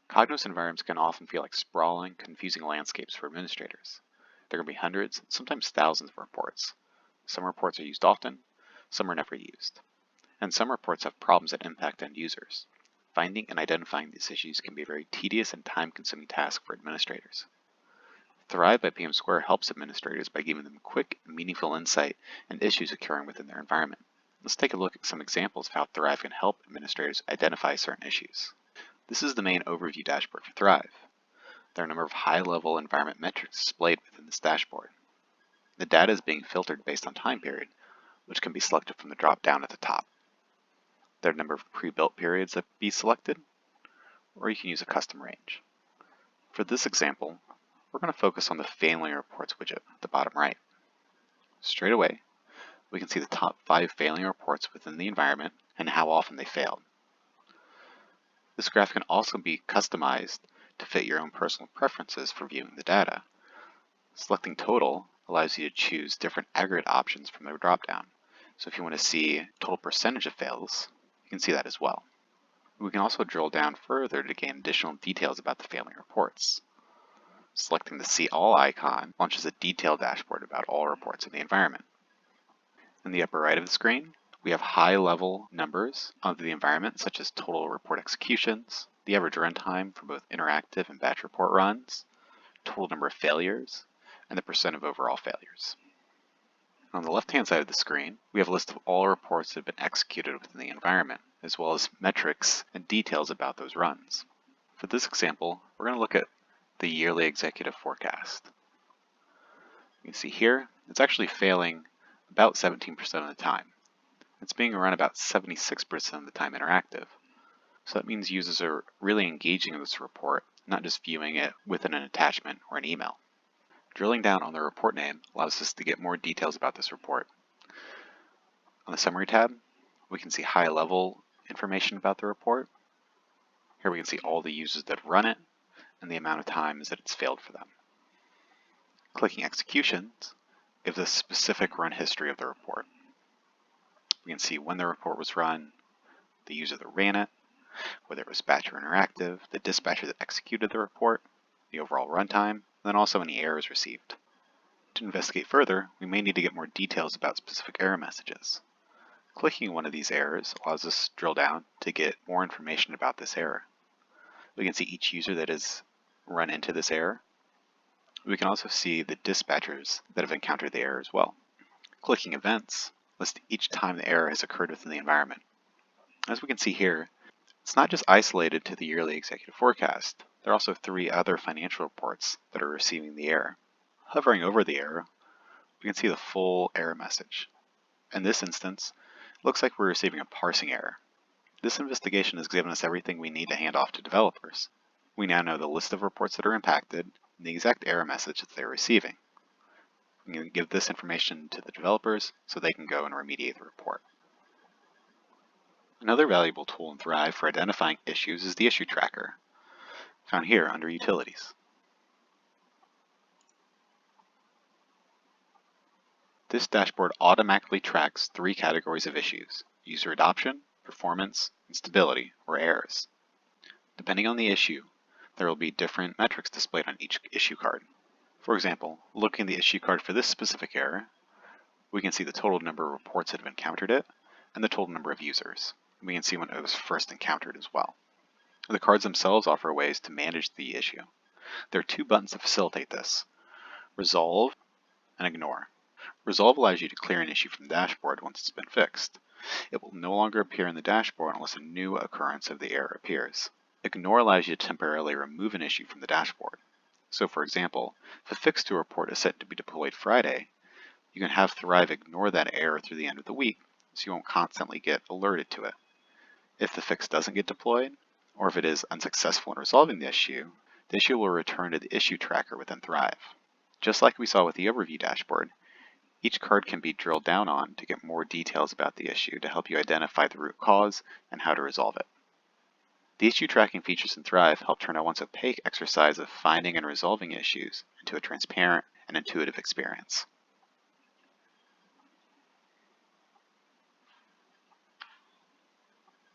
Cognos environments can often feel like sprawling, confusing landscapes for administrators. There can be hundreds, sometimes thousands of reports. Some reports are used often, some are never used. And some reports have problems that impact end users. Finding and identifying these issues can be a very tedious and time-consuming task for administrators. Thrive by PMsquare helps administrators by giving them quick, meaningful insight and issues occurring within their environment. Let's take a look at some examples of how Thrive can help administrators identify certain issues. This is the main overview dashboard for Thrive. There are a number of high-level environment metrics displayed within this dashboard. The data is being filtered based on time period, which can be selected from the drop-down at the top. There are a number of pre-built periods that can be selected, or you can use a custom range. For this example, we're going to focus on the failing reports widget at the bottom right. Straight away, we can see the top 5 failing reports within the environment and how often they failed. This graph can also be customized to fit your own personal preferences for viewing the data. Selecting total allows you to choose different aggregate options from the dropdown. So if you want to see total percentage of fails, you can see that as well. We can also drill down further to gain additional details about the failing reports. Selecting the See All icon launches a detailed dashboard about all reports in the environment. In the upper right of the screen, we have high-level numbers of the environment, such as total report executions, the average runtime for both interactive and batch report runs, total number of failures, and the percent of overall failures. On the left-hand side of the screen, we have a list of all reports that have been executed within the environment, as well as metrics and details about those runs. For this example, we're going to look at the yearly executive forecast. You can see here, it's actually failing about 17% of the time. It's being run about 76% of the time interactive. So that means users are really engaging in this report, not just viewing it within an attachment or an email. Drilling down on the report name allows us to get more details about this report. On the Summary tab, we can see high-level information about the report. Here we can see all the users that run it and the amount of times that it's failed for them. Clicking Executions gives us specific run history of the report. We can see when the report was run, the user that ran it, whether it was batch or interactive, the dispatcher that executed the report, the overall runtime, and then also any errors received. To investigate further, we may need to get more details about specific error messages. Clicking one of these errors allows us to drill down to get more information about this error. We can see each user that has run into this error. We can also see the dispatchers that have encountered the error as well. Clicking Events lists each time the error has occurred within the environment. As we can see here, it's not just isolated to the yearly executive forecast. There are also 3 other financial reports that are receiving the error. Hovering over the error, we can see the full error message. In this instance, it looks like we're receiving a parsing error. This investigation has given us everything we need to hand off to developers. We now know the list of reports that are impacted and the exact error message that they're receiving. We can give this information to the developers so they can go and remediate the report. Another valuable tool in Thrive for identifying issues is the issue tracker, found here under Utilities. This dashboard automatically tracks 3 categories of issues: user adoption, performance, and stability, or errors. Depending on the issue, there will be different metrics displayed on each issue card. For example, looking at the issue card for this specific error, we can see the total number of reports that have encountered it and the total number of users. We can see when it was first encountered as well. The cards themselves offer ways to manage the issue. There are 2 buttons to facilitate this: Resolve and Ignore. Resolve allows you to clear an issue from the dashboard once it's been fixed. It will no longer appear in the dashboard unless a new occurrence of the error appears. Ignore allows you to temporarily remove an issue from the dashboard. So for example, if a fix to a report is set to be deployed Friday, you can have Thrive ignore that error through the end of the week so you won't constantly get alerted to it. If the fix doesn't get deployed, or if it is unsuccessful in resolving the issue will return to the issue tracker within Thrive. Just like we saw with the overview dashboard, each card can be drilled down on to get more details about the issue to help you identify the root cause and how to resolve it. The issue tracking features in Thrive help turn a once opaque exercise of finding and resolving issues into a transparent and intuitive experience.